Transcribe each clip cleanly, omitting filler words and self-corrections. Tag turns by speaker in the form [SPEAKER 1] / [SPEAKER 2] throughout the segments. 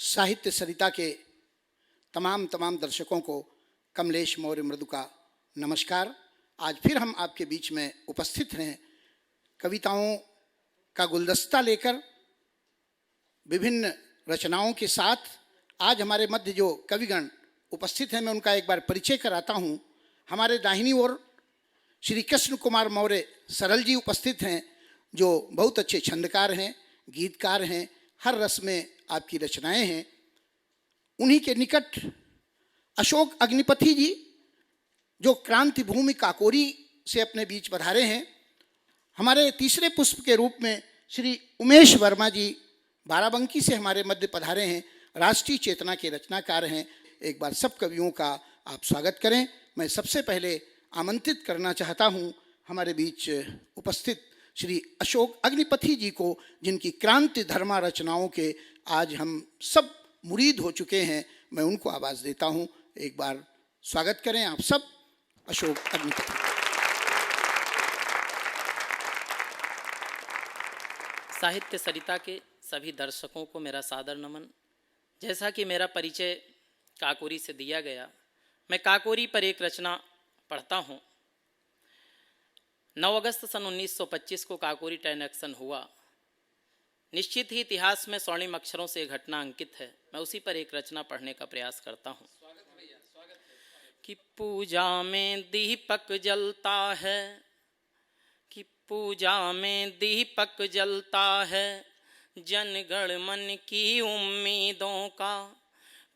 [SPEAKER 1] साहित्य सरिता के तमाम दर्शकों को कमलेश मौर्य मृदु का नमस्कार। आज फिर हम आपके बीच में उपस्थित हैं कविताओं का गुलदस्ता लेकर, विभिन्न रचनाओं के साथ। आज हमारे मध्य जो कविगण उपस्थित हैं, मैं उनका एक बार परिचय कराता हूँ। हमारे दाहिनी ओर श्री कृष्ण कुमार मौर्य सरल जी उपस्थित हैं, जो बहुत अच्छे छंदकार हैं, गीतकार हैं, हर रस में आपकी रचनाएं हैं। उन्हीं के निकट अशोक अग्निपथी जी, जो क्रांति भूमि काकोरी से अपने बीच पधारे हैं। हमारे तीसरे पुष्प के रूप में श्री उमेश वर्मा जी बाराबंकी से हमारे मध्य पधारे हैं, राष्ट्रीय चेतना के रचनाकार हैं। एक बार सब कवियों का आप स्वागत करें। मैं सबसे पहले आमंत्रित करना चाहता हूं हमारे बीच उपस्थित श्री अशोक अग्निपथी जी को, जिनकी क्रांति धर्मा रचनाओं के आज हम सब मुरीद हो चुके हैं। मैं उनको आवाज़ देता हूं। एक बार स्वागत करें आप सब अशोक अग्निपथी।
[SPEAKER 2] साहित्य सरिता के सभी दर्शकों को मेरा सादर नमन। जैसा कि मेरा परिचय काकोरी से दिया गया, मैं काकोरी पर एक रचना पढ़ता हूँ। 9 अगस्त सन 1925 को काकोरी टैन एक्शन हुआ। निश्चित ही इतिहास में स्वर्णिम अक्षरों से यह घटना अंकित है। मैं उसी पर एक रचना पढ़ने का प्रयास करता हूँ। कि पूजा में दीपक जलता है, कि पूजा में दीपक जलता है, जनगण मन की उम्मीदों का।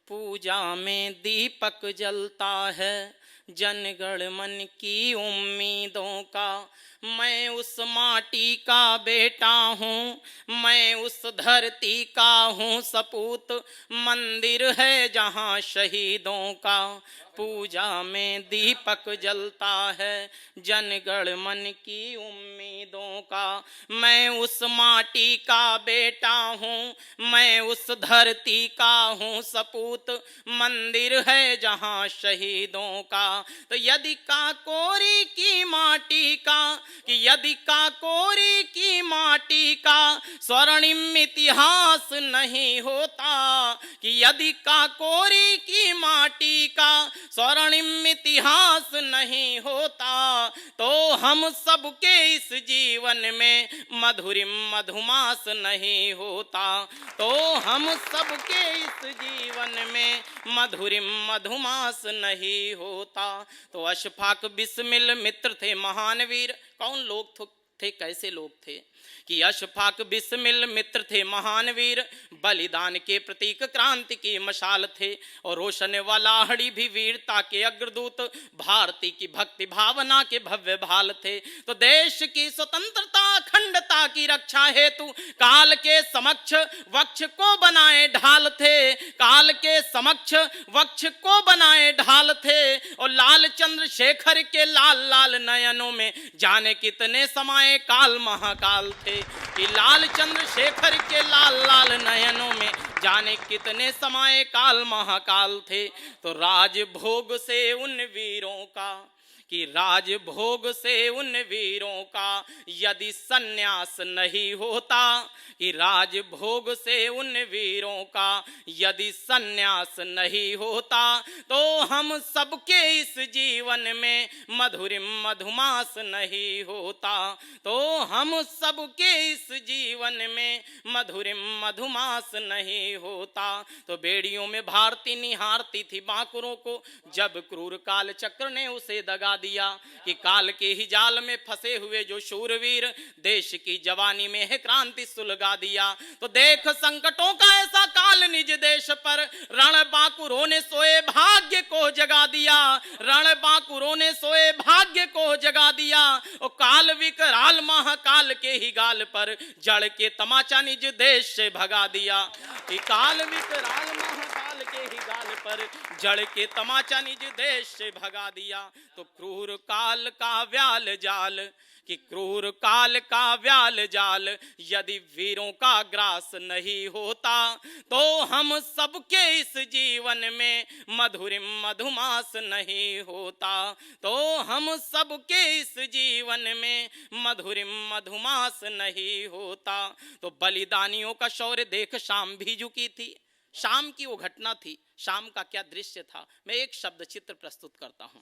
[SPEAKER 2] पूजा में दीपक जलता है, जनगण मन की उम्मीदों का। मैं उस माटी का बेटा हूँ, मैं उस धरती का हूँ सपूत। मंदिर है जहाँ शहीदों का। पूजा में दीपक जलता है, जनगण मन की उम्मीदों का। मैं उस माटी का बेटा हूँ, मैं उस धरती का हूँ सपूत। मंदिर है जहाँ शहीदों का। तो यदि काकोरी की माटी का, कि यदि काकोरी की माटी का स्वर्णिम इतिहास नहीं होता, कि यदि काकोरी की माटी का स्वर्णिम इतिहास नहीं होता, तो हम सबके इस जीवन में मधुरिम मधुमास नहीं होता। तो हम सबके इस जीवन में मधुरिम मधुमास नहीं होता। तो अशफाक बिस्मिल मित्र थे महान वीर। कौन लोग थे, कैसे लोग थे? कि अशफाक बिस्मिल मित्र थे महान वीर, बलिदान के प्रतीक क्रांति की मशाल थे। और रोशन वाला हड़ी भी वीरता के अग्रदूत, भारती की भक्ति भावना के भव्य भाल थे। तो देश की स्वतंत्रता अखंडता की रक्षा हेतु काल के समक्ष वक्ष को बनाए ढाल थे। काल के समक्ष वक्ष को बनाए ढाल थे। और लाल चंद्रशेखर के लाल लाल नयनों में जाने कितने समाये काल महाकाल थे। कि लाल चंद्रशेखर के लाल लाल नयनों में जाने कितने समाये काल महाकाल थे। तो राजभोग से उन वीरों का, कि राजभोग से उन वीरों का यदि सन्यास नहीं होता, कि राजभोग से उन वीरों का यदि सन्यास नहीं होता, तो हम सबके इस जीवन में मधुरिम मधुमास नहीं होता। तो हम सबके इस जीवन में मधुरिम मधुमास नहीं होता। तो बेड़ियों में भारती निहारती थी बांकुरों को, जब क्रूर काल चक्र ने उसे दगा दिया। कि काल के ही जाल में फंसे हुए जो शूरवीर, देश की जवानी में है क्रांति सुलगा दिया। तो देख संकटों का ऐसा काल निज देश पर, रण बांकुरों ने सोए भाग्य को जगा दिया। रण बांकुरों ने सोए भाग्य को जगा दिया। और काल विकराल महाकाल के ही गाल पर जड़ के तमाचा निज देश से भगा दिया। कि काल विकराल महाकाल के ही गाल पर जड़ के तमाचा निज देश से भगा दिया। तो क्रूर काल का व्याल जाल, कि क्रूर काल का व्याल जाल यदि वीरों का ग्रास नहीं होता, तो हम सबके इस जीवन में मधुरिम मधुमास नहीं होता। तो हम सबके इस जीवन में मधुरिम मधुमास नहीं होता। तो बलिदानियों का शौर्य देख शाम भी झुकी थी। शाम की वो घटना थी, शाम का क्या दृश्य था, मैं एक शब्द चित्र प्रस्तुत करता हूं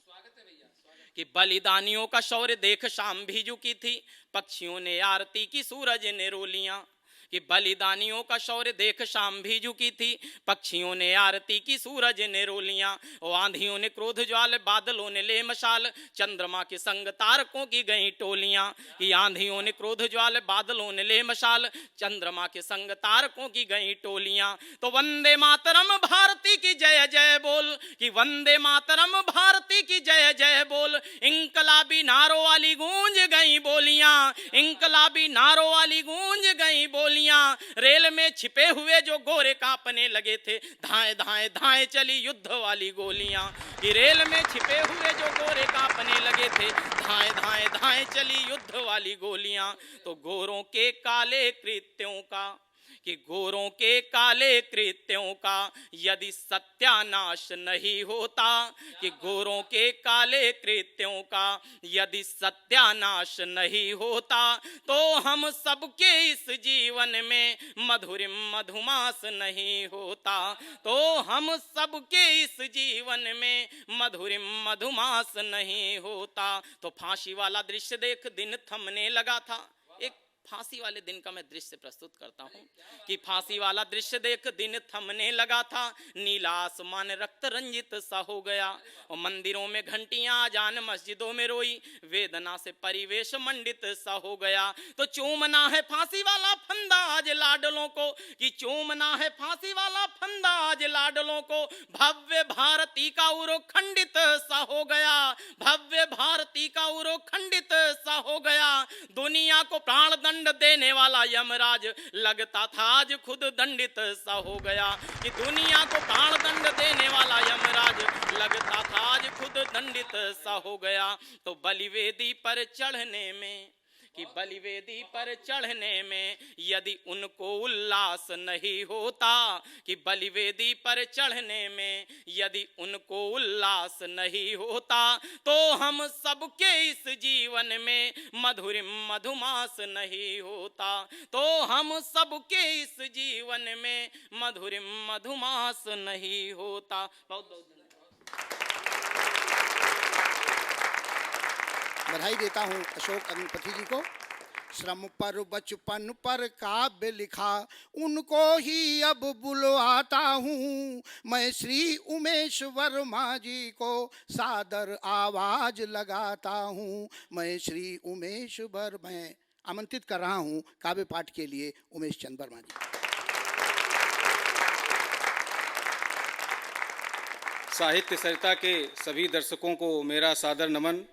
[SPEAKER 2] कि बलिदानियों का शौर्य देख शाम भी झुकी थी, पक्षियों ने आरती की, सूरज ने रोलियां। कि बलिदानियों का शौर्य देख शाम भी झुकी थी, पक्षियों ने आरती की, सूरज ने रोलियां। और आंधियों ने क्रोध ज्वाल, बादलों ने ले मशाल, चंद्रमा के संग तारकों की गई टोलियां। कि आंधियों ने क्रोध ज्वाल, बादलों ने ले मशाल, चंद्रमा के संग तारकों की गई टोलियां। तो वंदे मातरम भारती की जय जय बोल, कि वंदे मातरम भारती की जय जय बोल। इंकलाबी नारों वाली गूंज गई बोलियां, इंकलाबी नारों वाली गूंज गई बोलियां। रेल में छिपे हुए जो गोरे कांपने लगे थे, धाए धाए धाए चली युद्ध वाली गोलियां। कि रेल में छिपे हुए जो गोरे कांपने लगे थे, धाए धाए धाए चली युद्ध वाली गोलियां। तो गोरों के काले कृत्यों का, कि गोरों के काले कृत्यों का यदि सत्यानाश नहीं होता, कि गोरों के काले कृत्यों का यदि सत्यानाश नहीं होता, तो हम सबके इस जीवन में मधुरिम मधुमास नहीं होता। तो हम सबके इस जीवन में मधुरिम मधुमास नहीं होता। तो फांसी वाला दृश्य देख दिन थमने लगा था। एक फांसी वाले दिन का मैं दृश्य प्रस्तुत करता हूं कि फांसी वाला दृश्य देख दिन थमने लगा था, नीला आसमान रक्त रंजित सा हो गया। और मंदिरों में घंटियां आजान, मस्जिदों में रोई, वेदना से परिवेश मंडित सा हो गया। तो चूमना है फांसी वाला फंदा आज लाडलों को, कि चूमना है फांसी वाला फंदा आज लाडलों को। भव्य भारती का उरो खंडित सा हो गया, भव्य भारती का उरो खंडित सा हो गया। दुनिया को प्राण दंड देने वाला यमराज लगता था आज खुद दंडित सा हो गया। कि दुनिया को प्राण दंड देने वाला यमराज लगता था आज खुद दंडित सा हो गया। तो बलिवेदी पर चढ़ने में, कि बलिवेदी पर चढ़ने में यदि उनको उल्लास नहीं होता, कि बलिवेदी पर चढ़ने में यदि उनको उल्लास नहीं होता, तो हम सबके इस जीवन में मधुरिम मधुमास नहीं होता। तो हम सबके इस जीवन में मधुरिम मधुमास नहीं होता। बहुत बहुत
[SPEAKER 1] बधाई देता हूं अशोक अग्निपति जी को। श्रम पर बचपन पर काव्य लिखा, उनको ही अब बुलवाता हूँ। मैं श्री उमेश वर्मा जी को सादर आवाज लगाता हूँ। मैं श्री उमेश वर्मा, मैं आमंत्रित कर रहा हूँ काव्य पाठ के लिए उमेश चंद वर्मा जी।
[SPEAKER 3] साहित्य सरिता के सभी दर्शकों को मेरा सादर नमन।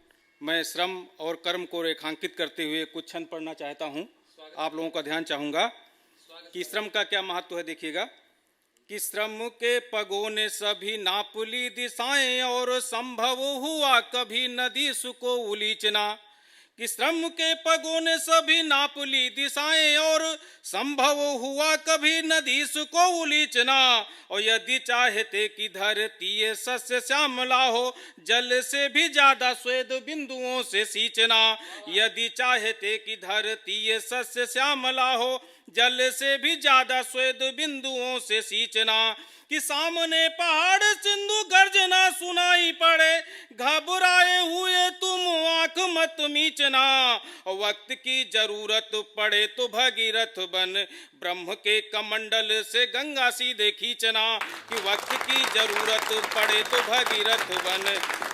[SPEAKER 3] मैं श्रम और कर्म को रेखांकित करते हुए कुछ छंद पढ़ना चाहता हूं। आप लोगों का ध्यान चाहूंगा कि श्रम का क्या महत्व है। देखिएगा कि श्रम के पगों ने सभी नाप ली दिशाएं, और संभव हुआ कभी नदी सुको उलीचना। कि श्रम के पगों ने सभी नाप ली दिशाएं, और संभव हुआ कभी नदी सुको उलीचना। और यदि चाहते कि धरती ये सस्य श्यामला हो, जल से भी ज्यादा स्वेद बिंदुओं से सींचना। यदि चाहते कि धरती ये सस्य श्यामला हो, जल से भी ज्यादा स्वेद बिंदुओं से सींचना। कि सामने पहाड़ सिंधु गर्जना सुनाई पड़े, घबराए हुए तुम आंख मत मीचना। वक्त की जरूरत पड़े तो भगीरथ बन, ब्रह्म के कमंडल से गंगा सीधे खींचना। कि वक्त की जरूरत पड़े तो भगीरथ बन,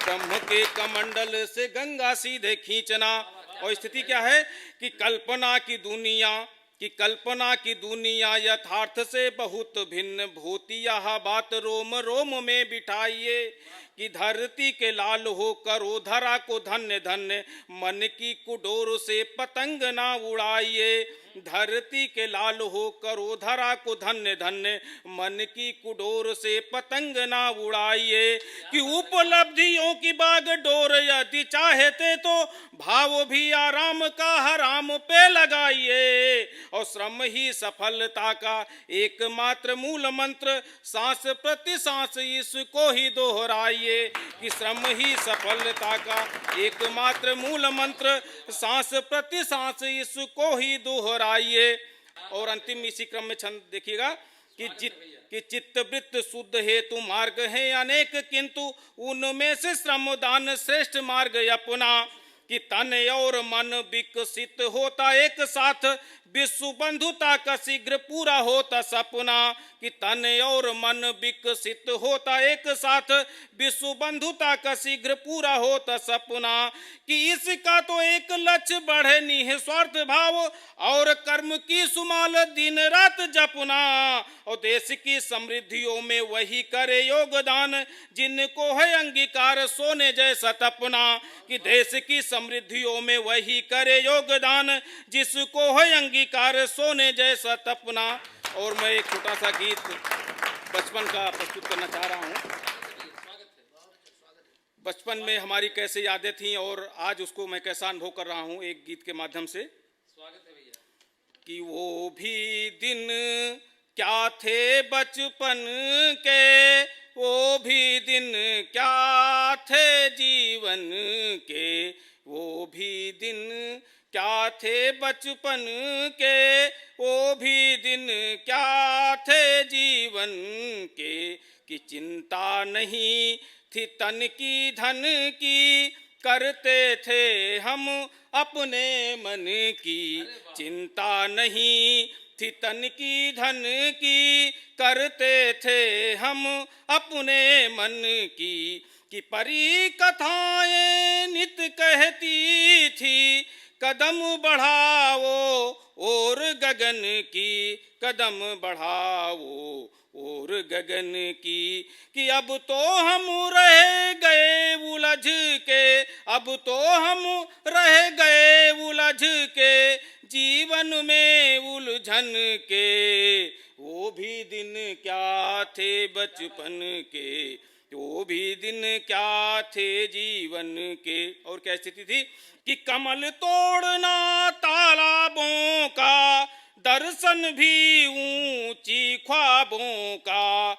[SPEAKER 3] ब्रह्म के कमंडल से गंगा सीधे खींचना। और स्थिति क्या है कि कल्पना की दुनिया, कि कल्पना की दुनिया यथार्थ से बहुत भिन्न भूति। यह बात रोम रोम में बिठाइए, कि धरती के लाल हो करो धरा को धन्य धन्य, मन की कुडोर से पतंग ना उड़ाइए। धरती के लाल हो करो धरा को धन्य धन्य, मन की कुडोर से पतंग ना उड़ाइए। कि उपलब्धियों की बागडोर यदि चाहते तो भाव भी आराम का हराम पे लगाइए। और श्रम ही सफलता का एकमात्र मूल मंत्र, सांस प्रति सांस इसको ही दोहराइए। कि श्रम ही सफलता का एकमात्र मूल मंत्र, सांस प्रति सांस इसको ही दोहराइए। और अंतिम इसी क्रम में छंद देखिएगा कि चित्त वृत्त शुद्ध हेतु मार्ग है अनेक, किंतु उनमें से श्रमदान श्रेष्ठ मार्ग अपना। कि तन और मन विकसित होता एक साथ, विश्व बंधुता का शीघ्र पूरा होता सपना। कि तन और मन विकसित होता एक साथ, विश्व बंधुता का शीघ्र पूरा होता सपना। कि इसका तो एक लक्ष्य बढ़े निस्वार्थ भाव, और कर्म की सुमाल दिन रात जपना। और देश की समृद्धियों में वही करे योगदान, जिनको है अंगीकार सोने जैसा तपना। कि देश की समृद्धियों में वही करे योगदान, जिसको है अंगीकार सोने जैसा तपना। और मैं एक छोटा सा गीत बचपन का प्रस्तुत करना चाह रहा हूँ। बचपन में हमारी कैसे यादें थीं और आज उसको मैं कैसा अनुभव कर रहा हूँ एक गीत के माध्यम से। स्वागत है भैया। कि वो भी दिन क्या थे बचपन के, वो भी दिन क्या थे जीवन के, वो भी दिन क्या थे बचपन के, वो भी दिन क्या थे जीवन के। कि चिंता नहीं थी तन की धन की, करते थे हम अपने मन की। चिंता नहीं थी तन की धन की, करते थे हम अपने मन की। कि परी कथाएं नित कहती थी, कदम बढ़ाओ और गगन की, कदम बढ़ाओ और गगन की। कि अब तो हम रह गए उलझ के, अब तो हम रह गए उलझ के, जीवन में उलझन के। वो भी दिन क्या थे बचपन के, वो भी दिन क्या थे जीवन के। और क्या स्थिति थी? कि कमल तोड़ना तालाबों का, दर्शन भी ऊंची ख्वाबों का,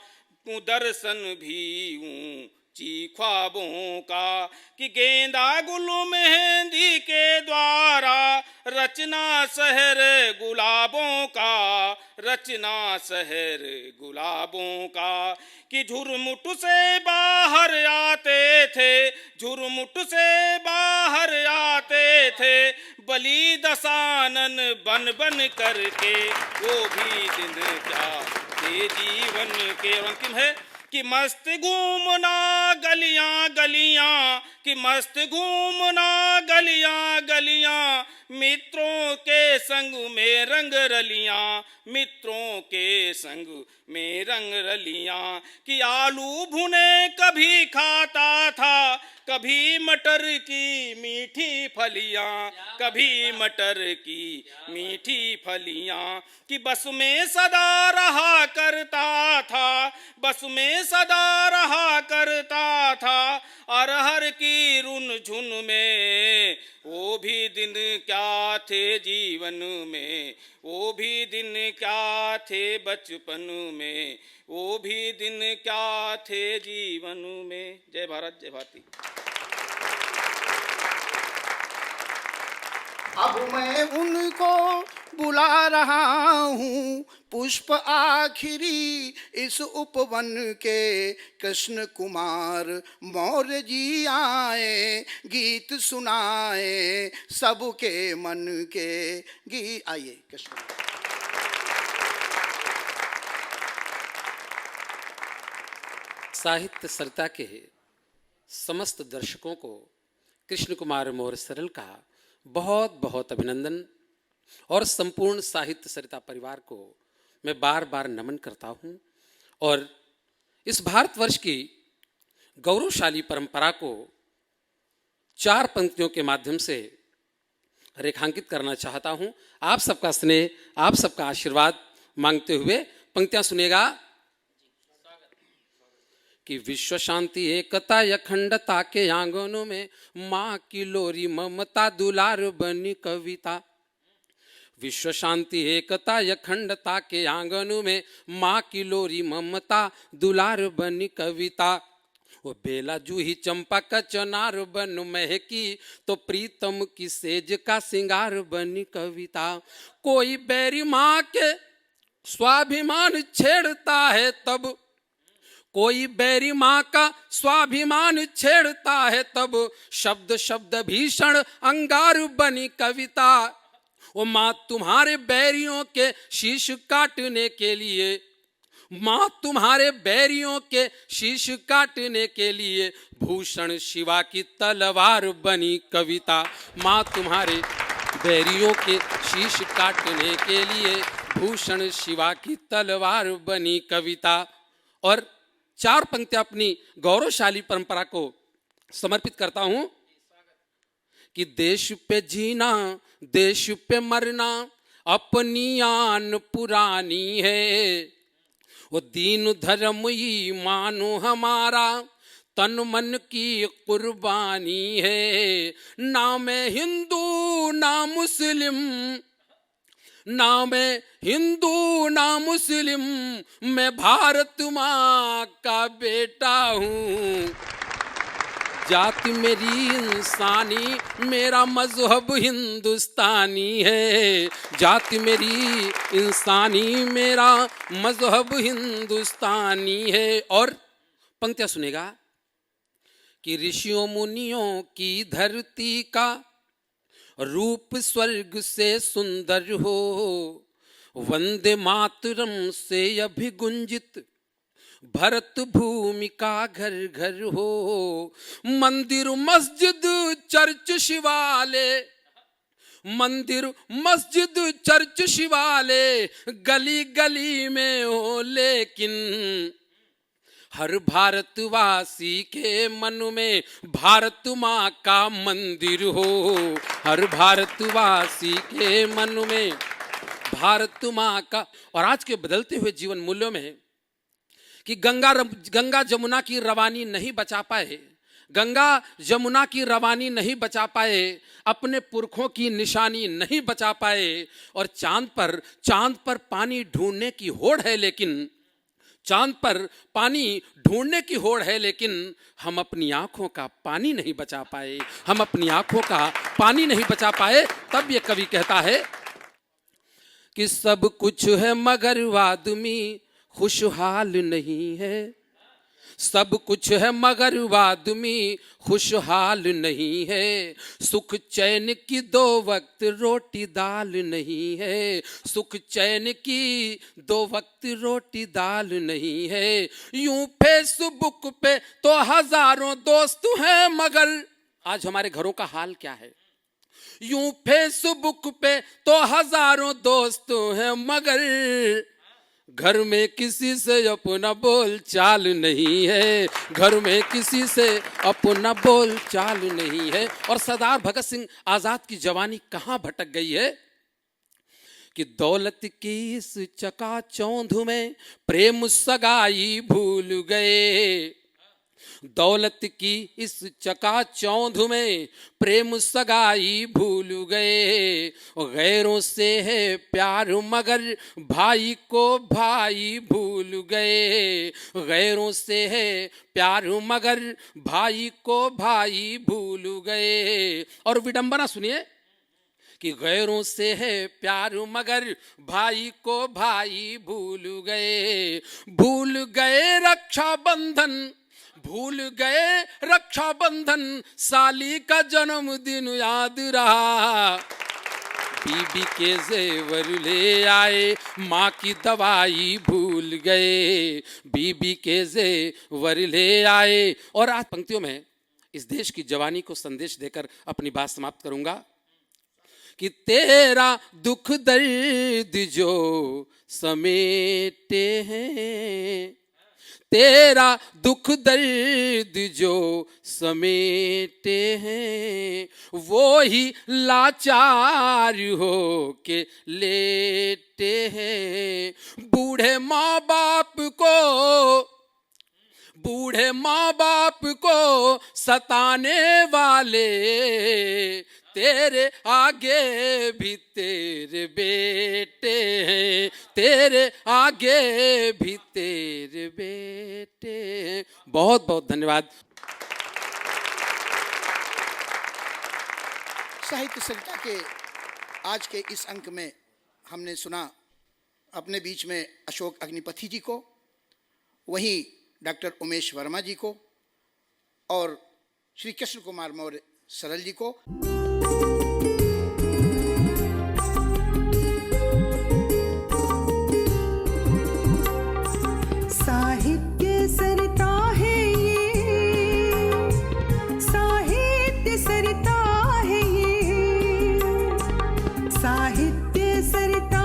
[SPEAKER 3] दर्शन भी ऊंची ख्वाबों का। कि गेंदा गुल मेहंदी के द्वारा, रचना शहर गुलाबों का, रचना शहर गुलाबों का। कि झुरमुट से बाहर आते थे, झुरमुट से बाहर आते थे, बलि दशानन बन बन करके। वो भी दिन क्या थे जीवन के। और अंतिम है कि मस्त घूमना गलियां गलियां, कि मस्त घूमना गलियां गलियां, मित्रों के संग में रंग रलियां, मित्रों के संग में रंग रलियां। कि आलू भुने कभी खाता था, कभी मटर की मीठी फलियां, कभी मटर की मीठी फलियां। कि बस में सदा रहा करता था, बस में सदा रहा करता था, अरहर की रुन झुन में। वो भी दिन क्या थे जीवन में, वो भी दिन क्या थे बचपन में, वो भी दिन क्या थे जीवन में। जय भारत जय भारती।
[SPEAKER 1] अब मैं उनको बुला रहा हूँ, पुष्प आखिरी इस उपवन के। कृष्ण कुमार मौर्य जी आए, गीत सुनाए सबके मन के गीत। आइए कृष्ण।
[SPEAKER 4] साहित्य सरिता के समस्त दर्शकों को कृष्ण कुमार मौर्य सरल का बहुत बहुत अभिनंदन, और संपूर्ण साहित्य सरिता परिवार को मैं बार बार नमन करता हूं। और इस भारतवर्ष की गौरवशाली परंपरा को 4 पंक्तियों के माध्यम से रेखांकित करना चाहता हूं। आप सबका स्नेह, आप सबका आशीर्वाद मांगते हुए पंक्तियां सुनिएगा। कि विश्व शांति एकता अखंडता के आंगनों में, माँ की लोरी ममता दुलार बनी कविता। विश्व शांति एकता अखंडता के आंगनों में, माँ की लोरी ममता दुलार बनी कविता। वो बेला जूही चंपा का चनार बन महकी, तो प्रीतम की सेज का सिंगार बनी कविता। कोई बैरी माँ के स्वाभिमान छेड़ता है तब, कोई बैरी माँ का स्वाभिमान छेड़ता है तब, शब्द शब्द भीषण अंगार बनी कविता। वो माँ तुम्हारे बैरियों के शीश काटने के लिए, माँ तुम्हारे बैरियों के शीश काटने के लिए भूषण शिवा की तलवार बनी कविता। माँ तुम्हारे बैरियों के शीश काटने के लिए भूषण शिवा की तलवार बनी कविता। और 4 पंक्तियां अपनी गौरवशाली परंपरा को समर्पित करता हूं कि देश पे जीना देश पे मरना अपनी आन पुरानी है, वो दीन धर्म ईमान हमारा तन मन की कुर्बानी है। ना मैं हिंदू ना मुस्लिम, ना मैं हिंदू ना मुस्लिम, मैं भारत माँ का बेटा हूँ। जाति मेरी इंसानी, मेरा मजहब हिंदुस्तानी है। जाति मेरी इंसानी, मेरा मजहब हिंदुस्तानी है। और पंक्तियां सुनेगा कि ऋषियों मुनियों की धरती का रूप स्वर्ग से सुंदर हो, वंदे मातरम से अभिगुंजित भरत भूमि का घर घर हो। मंदिर मस्जिद चर्च शिवालय, मंदिर मस्जिद चर्च शिवालय गली गली में हो, लेकिन हर भारतवासी के मन में भारत माँ का मंदिर हो। हर भारतवासी के मन में भारत माँ का। और आज के बदलते हुए जीवन मूल्यों में कि गंगा जमुना की रवानी नहीं बचा पाए, गंगा जमुना की रवानी नहीं बचा पाए, अपने पुरखों की निशानी नहीं बचा पाए, और चांद पर पानी ढूंढने की होड़ है, लेकिन चांद पर पानी ढूंढने की होड़ है, लेकिन हम अपनी आंखों का पानी नहीं बचा पाए, हम अपनी आंखों का पानी नहीं बचा पाए। तब ये कवि कहता है कि सब कुछ है मगर वो आदमी खुशहाल नहीं है। सब कुछ है मगर वो आदमी खुशहाल नहीं है। सुख चैन की 2 वक्त रोटी दाल नहीं है। सुख चैन की 2 वक्त रोटी दाल नहीं है। यूं फेसबुक पे तो हजारों दोस्त हैं, मगर आज हमारे घरों का हाल क्या है। यूं फेसबुक पे तो हजारों दोस्त हैं, मगर घर में किसी से अपना बोल चाल नहीं है। घर में किसी से अपना बोल चाल नहीं है। और सरदार भगत सिंह आजाद की जवानी कहां भटक गई है कि दौलत की इस चकाचौंध में प्रेम सगाई भूल गए। दौलत की इस चकाचौंध में प्रेम सगाई भूल गए। गैरों से है प्यार मगर भाई को भाई भूल गए। गैरों से है प्यार मगर भाई को भाई भूल गए। और विडंबना सुनिए कि गैरों से है प्यार मगर भाई को भाई भूल गए। भूल गए रक्षाबंधन, भूल गए रक्षाबंधन, साली का जन्मदिन याद रहा। बीबी के जेवर ले आए, माँ की दवाई भूल गए। बीबी के जेवर ले आए। और आज पंक्तियों में इस देश की जवानी को संदेश देकर अपनी बात समाप्त करूंगा कि तेरा दुख दर्द जो समेटे हैं, तेरा दुख दर्द जो समेटे हैं, वो ही लाचार हो के लेटे हैं। बूढ़े माँ बाप को सताने वाले, तेरे आगे भी तेरे बेटे हैं। तेरे आगे भी तेरे बेटे हैं। बहुत बहुत धन्यवाद।
[SPEAKER 1] साहित्य सरिता के आज के इस अंक में हमने सुना अपने बीच में अशोक अग्निपथी जी को, वहीं डॉक्टर उमेश वर्मा जी को और श्री कृष्ण कुमार मौर्य सरल जी को।
[SPEAKER 5] साहित्य सरिता है ये, साहित्य सरिता है ये, साहित्य सरिता